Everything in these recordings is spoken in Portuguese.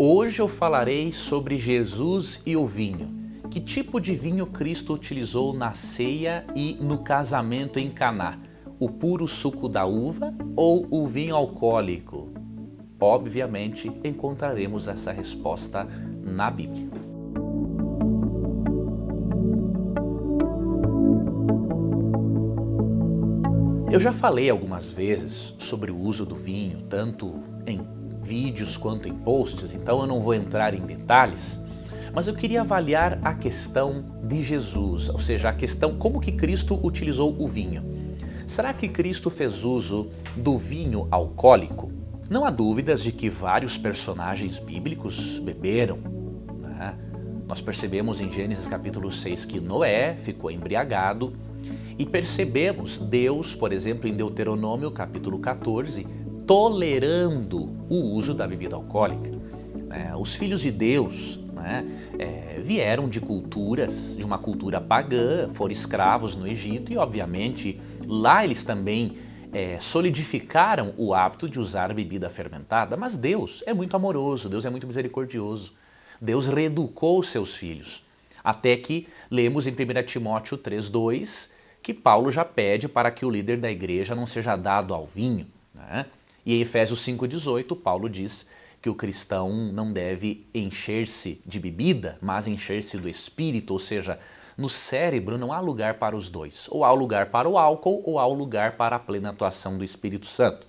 Hoje eu falarei sobre Jesus e o vinho. Que tipo de vinho Cristo utilizou na ceia e no casamento em Caná? O puro suco da uva ou o vinho alcoólico? Obviamente, encontraremos essa resposta na Bíblia. Eu já falei algumas vezes sobre o uso do vinho, tanto em vídeos quanto em posts, então eu não vou entrar em detalhes, mas eu queria avaliar a questão de Jesus, ou seja, a questão como que Cristo utilizou o vinho. Será que Cristo fez uso do vinho alcoólico? Não há dúvidas de que vários personagens bíblicos beberam, né? Nós percebemos em Gênesis capítulo 6 que Noé ficou embriagado e percebemos Deus, por exemplo, em Deuteronômio capítulo 14, tolerando o uso da bebida alcoólica. Os filhos de Deus vieram de culturas, de uma cultura pagã, foram escravos no Egito e, obviamente, lá eles também solidificaram o hábito de usar bebida fermentada, mas Deus é muito amoroso, Deus é muito misericordioso. Deus reeducou seus filhos, até que lemos em 1 Timóteo 3,2 que Paulo já pede para que o líder da igreja não seja dado ao vinho, né? E em Efésios 5,18 Paulo diz que o cristão não deve encher-se de bebida, mas encher-se do Espírito, ou seja, no cérebro não há lugar para os dois, ou há lugar para o álcool ou há lugar para a plena atuação do Espírito Santo.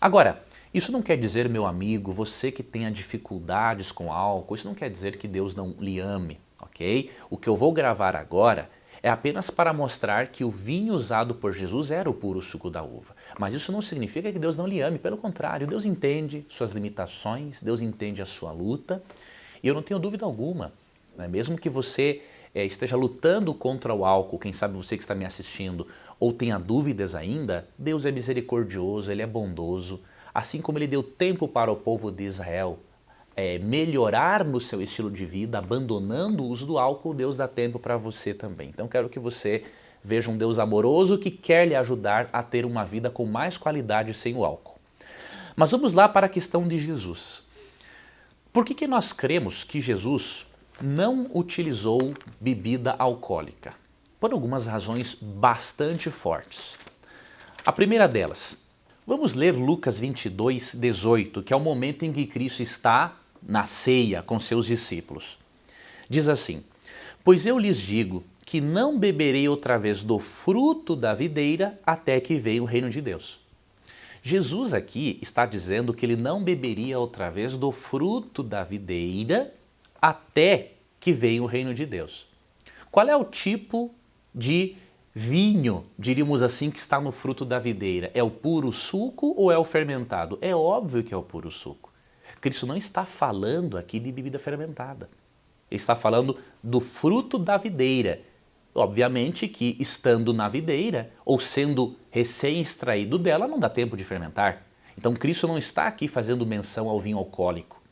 Agora, isso não quer dizer, meu amigo, você que tenha dificuldades com álcool, isso não quer dizer que Deus não lhe ame, ok? O que eu vou gravar agora é apenas para mostrar que o vinho usado por Jesus era o puro suco da uva. Mas isso não significa que Deus não lhe ame, pelo contrário, Deus entende suas limitações, Deus entende a sua luta, e eu não tenho dúvida alguma, né? Mesmo que você esteja lutando contra o álcool, quem sabe você que está me assistindo, ou tenha dúvidas ainda, Deus é misericordioso, Ele é bondoso, assim como Ele deu tempo para o povo de Israel melhorar no seu estilo de vida, abandonando o uso do álcool, Deus dá tempo para você também. Então quero que você veja um Deus amoroso que quer lhe ajudar a ter uma vida com mais qualidade sem o álcool. Mas vamos lá para a questão de Jesus. Por que nós cremos que Jesus não utilizou bebida alcoólica? Por algumas razões bastante fortes. A primeira delas, vamos ler Lucas 22:18, que é o momento em que Cristo está na ceia com seus discípulos. Diz assim: pois eu lhes digo que não beberei outra vez do fruto da videira até que venha o reino de Deus. Jesus aqui está dizendo que ele não beberia outra vez do fruto da videira até que venha o reino de Deus. Qual é o tipo de vinho, diríamos assim, que está no fruto da videira? É o puro suco ou é o fermentado? É óbvio que é o puro suco. Cristo não está falando aqui de bebida fermentada. Ele está falando do fruto da videira. Obviamente que estando na videira ou sendo recém-extraído dela não dá tempo de fermentar. Então Cristo não está aqui fazendo menção ao vinho alcoólico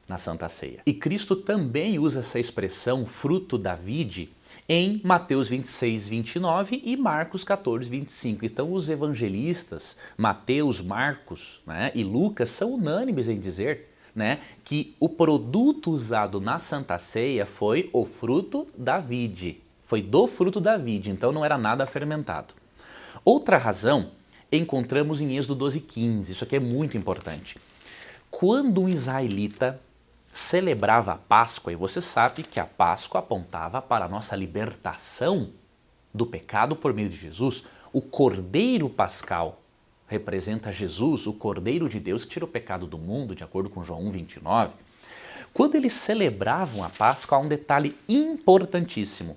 na Santa Ceia. E Cristo também usa essa expressão fruto da vide em Mateus 26:29 e Marcos 14:25. Então os evangelistas, Mateus, Marcos, e Lucas são unânimes em dizer que o produto usado na Santa Ceia foi o fruto da vide. Foi do fruto da vide, então não era nada fermentado. Outra razão encontramos em Êxodo 12:15. Isso aqui é muito importante. Quando um israelita celebrava a Páscoa, e você sabe que a Páscoa apontava para a nossa libertação do pecado por meio de Jesus, o Cordeiro Pascal representa Jesus, o Cordeiro de Deus que tira o pecado do mundo, de acordo com João 1:29. Quando eles celebravam a Páscoa, há um detalhe importantíssimo.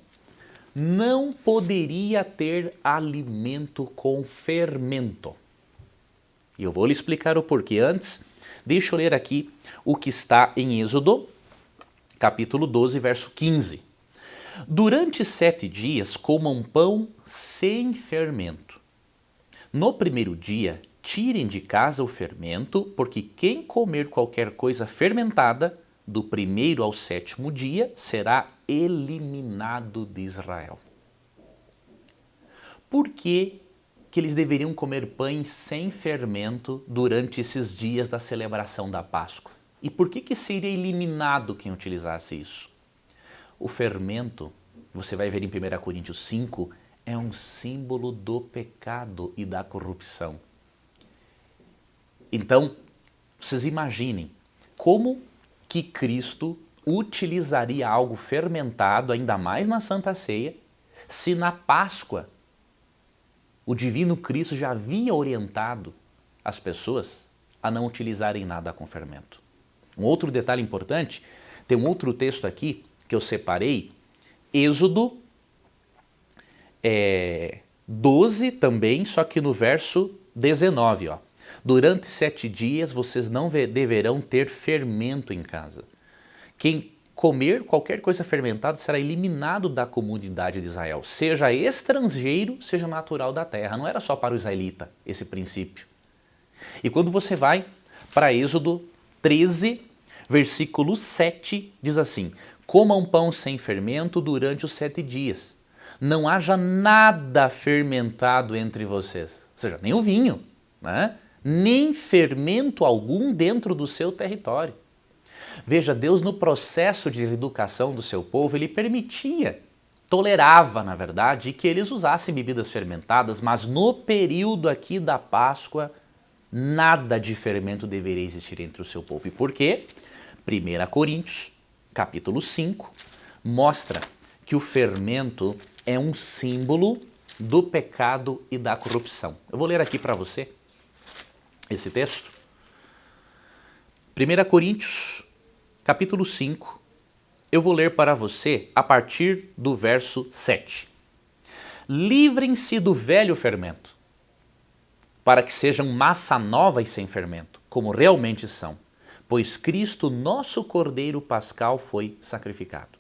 Não poderia ter alimento com fermento. E eu vou lhe explicar o porquê. Antes, deixa eu ler aqui o que está em Êxodo, capítulo 12, verso 15. Durante 7 dias comam pão sem fermento. No primeiro dia, tirem de casa o fermento, porque quem comer qualquer coisa fermentada, do primeiro ao 7º dia, será eliminado de Israel. Por que eles deveriam comer pães sem fermento durante esses dias da celebração da Páscoa? E por que seria eliminado quem utilizasse isso? O fermento, você vai ver em 1 Coríntios 5, é um símbolo do pecado e da corrupção. Então, vocês imaginem como que Cristo utilizaria algo fermentado, ainda mais na Santa Ceia, se na Páscoa o divino Cristo já havia orientado as pessoas a não utilizarem nada com fermento. Um outro detalhe importante, tem um outro texto aqui que eu separei, Êxodo 12 também, só que no verso 19, ó. Durante 7 dias vocês não deverão ter fermento em casa. Quem comer qualquer coisa fermentada será eliminado da comunidade de Israel, seja estrangeiro, seja natural da terra. Não era só para o israelita esse princípio. E quando você vai para Êxodo 13, versículo 7, diz assim: comam pão sem fermento durante os 7 dias. Não haja nada fermentado entre vocês. Ou seja, nem o vinho, né? Nem fermento algum dentro do seu território. Veja, Deus no processo de educação do seu povo, ele permitia, tolerava, na verdade, que eles usassem bebidas fermentadas, mas no período aqui da Páscoa, nada de fermento deveria existir entre o seu povo. E por quê? 1 Coríntios, capítulo 5, mostra que o fermento é um símbolo do pecado e da corrupção. Eu vou ler aqui para você esse texto. 1 Coríntios, capítulo 5, eu vou ler para você a partir do verso 7. Livrem-se do velho fermento, para que sejam massa nova e sem fermento, como realmente são, pois Cristo, nosso Cordeiro Pascal, foi sacrificado.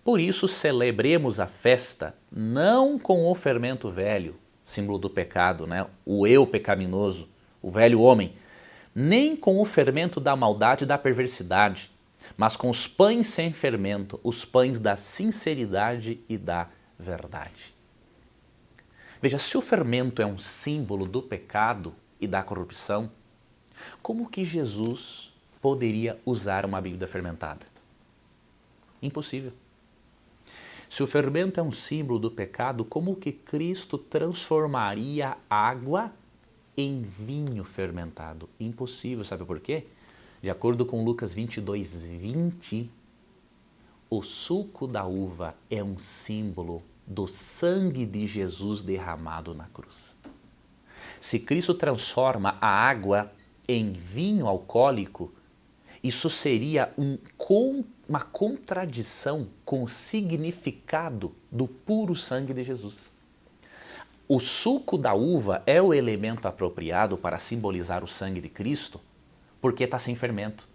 Por isso celebremos a festa não com o fermento velho, símbolo do pecado, né? O eu pecaminoso, o velho homem, nem com o fermento da maldade e da perversidade, mas com os pães sem fermento, os pães da sinceridade e da verdade. Veja, se o fermento é um símbolo do pecado e da corrupção, como que Jesus poderia usar uma bebida fermentada? Impossível. Se o fermento é um símbolo do pecado, como que Cristo transformaria água em vinho fermentado? Impossível, sabe por quê? De acordo com Lucas 22, 20, o suco da uva é um símbolo do sangue de Jesus derramado na cruz. Se Cristo transforma a água em vinho alcoólico, isso seria uma contradição com o significado do puro sangue de Jesus. O suco da uva é o elemento apropriado para simbolizar o sangue de Cristo, porque está sem fermento.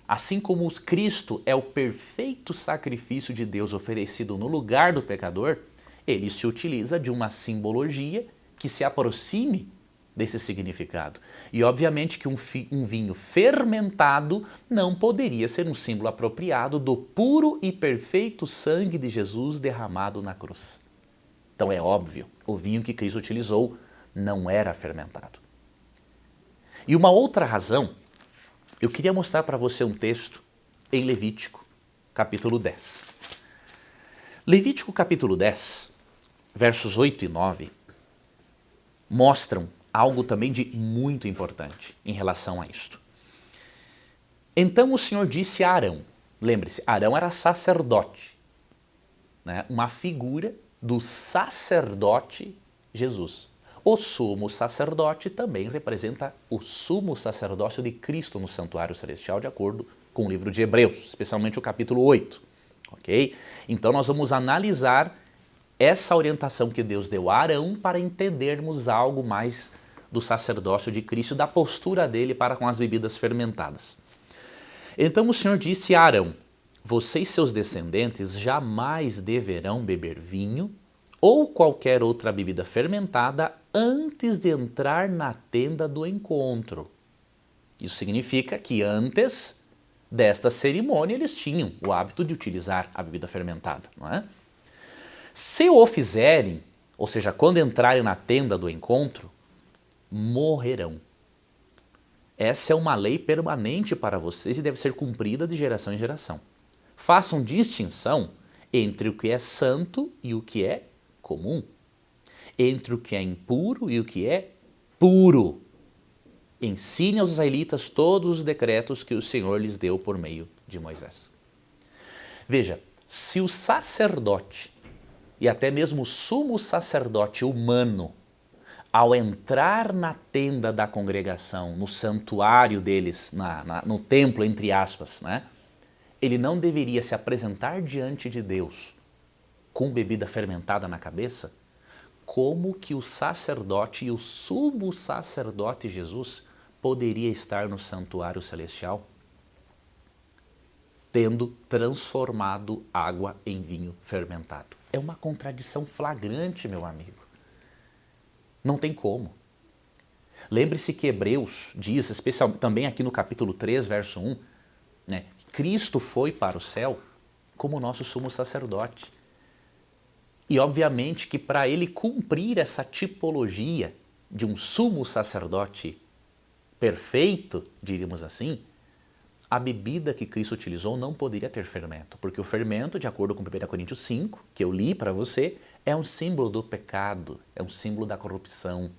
Assim como Cristo é o perfeito sacrifício de Deus oferecido no lugar do pecador, ele se utiliza de uma simbologia que se aproxime desse significado. E obviamente que um vinho fermentado não poderia ser um símbolo apropriado do puro e perfeito sangue de Jesus derramado na cruz. Então é óbvio, o vinho que Cristo utilizou não era fermentado. E uma outra razão, eu queria mostrar para você um texto em Levítico, capítulo 10. Levítico, capítulo 10, versos 8 e 9, mostram algo também de muito importante em relação a isto. Então o Senhor disse a Arão, lembre-se, Arão era sacerdote, né? Uma figura do sacerdote Jesus. O sumo sacerdote também representa o sumo sacerdócio de Cristo no santuário celestial, de acordo com o livro de Hebreus, especialmente o capítulo 8. Ok? Então nós vamos analisar essa orientação que Deus deu a Arão para entendermos algo mais do sacerdócio de Cristo, da postura dele para com as bebidas fermentadas. Então o Senhor disse a Arão: você e seus descendentes jamais deverão beber vinho ou qualquer outra bebida fermentada antes de entrar na tenda do encontro. Isso significa que antes desta cerimônia eles tinham o hábito de utilizar a bebida fermentada, não é? Se o fizerem, ou seja, quando entrarem na tenda do encontro, morrerão. Essa é uma lei permanente para vocês e deve ser cumprida de geração em geração. Façam distinção entre o que é santo e o que é comum, entre o que é impuro e o que é puro. Ensine aos israelitas todos os decretos que o Senhor lhes deu por meio de Moisés. Veja, se o sacerdote e até mesmo o sumo sacerdote humano, ao entrar na tenda da congregação, no santuário deles, no templo, entre aspas, né, ele não deveria se apresentar diante de Deus com bebida fermentada na cabeça? Como que o sacerdote e o sumo sacerdote Jesus poderia estar no santuário celestial tendo transformado água em vinho fermentado? É uma contradição flagrante, meu amigo. Não tem como. Lembre-se que Hebreus diz, especialmente também aqui no capítulo 3, verso 1, né, Cristo foi para o céu como nosso sumo sacerdote. E obviamente que para ele cumprir essa tipologia de um sumo sacerdote perfeito, diríamos assim, a bebida que Cristo utilizou não poderia ter fermento, porque o fermento, de acordo com 1 Coríntios 5, que eu li para você, é um símbolo do pecado, é um símbolo da corrupção.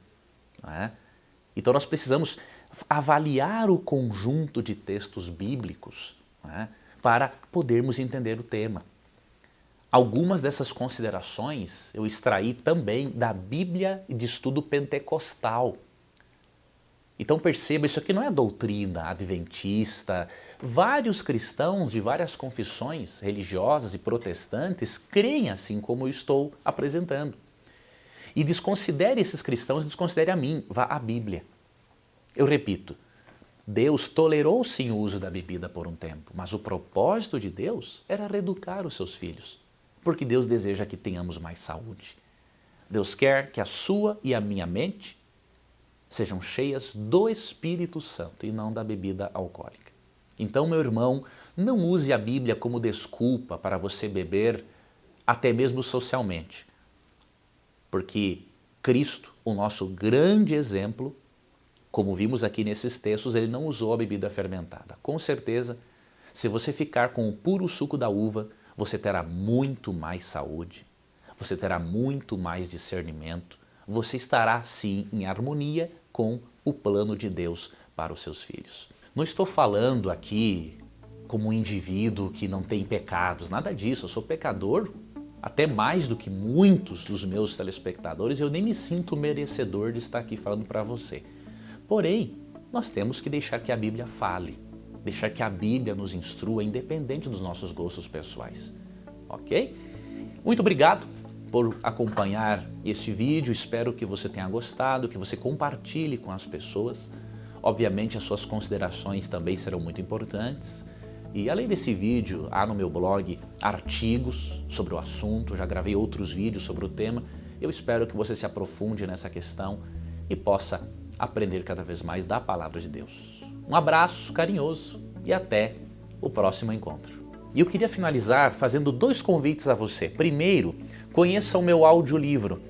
Não é? Então nós precisamos avaliar o conjunto de textos bíblicos, não é? Para podermos entender o tema. Algumas dessas considerações eu extraí também da Bíblia de Estudo Pentecostal. Então perceba, isso aqui não é doutrina adventista. Vários cristãos de várias confissões religiosas e protestantes creem assim como eu estou apresentando. E desconsidere esses cristãos, desconsidere a mim, vá à Bíblia. Eu repito, Deus tolerou sim o uso da bebida por um tempo, mas o propósito de Deus era reeducar os seus filhos, porque Deus deseja que tenhamos mais saúde. Deus quer que a sua e a minha mente sejam cheias do Espírito Santo e não da bebida alcoólica. Então, meu irmão, não use a Bíblia como desculpa para você beber até mesmo socialmente. Porque Cristo, o nosso grande exemplo, como vimos aqui nesses textos, ele não usou a bebida fermentada. Com certeza, se você ficar com o puro suco da uva, você terá muito mais saúde, você terá muito mais discernimento, você estará sim em harmonia com o plano de Deus para os seus filhos. Não estou falando aqui como um indivíduo que não tem pecados, nada disso, eu sou pecador, até mais do que muitos dos meus telespectadores, eu nem me sinto merecedor de estar aqui falando para você. Porém, nós temos que deixar que a Bíblia fale, deixar que a Bíblia nos instrua, independente dos nossos gostos pessoais, ok? Muito obrigado por acompanhar este vídeo, espero que você tenha gostado, que você compartilhe com as pessoas. Obviamente as suas considerações também serão muito importantes. E além desse vídeo, há no meu blog artigos sobre o assunto, já gravei outros vídeos sobre o tema. Eu espero que você se aprofunde nessa questão e possa aprender cada vez mais da Palavra de Deus. Um abraço carinhoso e até o próximo encontro. E eu queria finalizar fazendo 2 convites a você. Primeiro, conheça o meu audiolivro.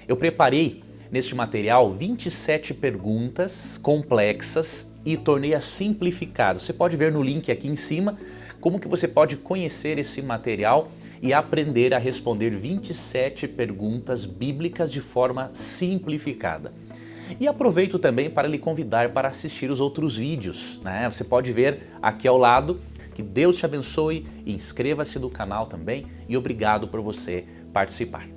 Eu preparei neste material 27 perguntas complexas e tornei-as simplificadas. Você pode ver no link aqui em cima como que você pode conhecer esse material e aprender a responder 27 perguntas bíblicas de forma simplificada. E aproveito também para lhe convidar para assistir os outros vídeos, né? Você pode ver aqui ao lado. Que Deus te abençoe, inscreva-se no canal também e obrigado por você participar.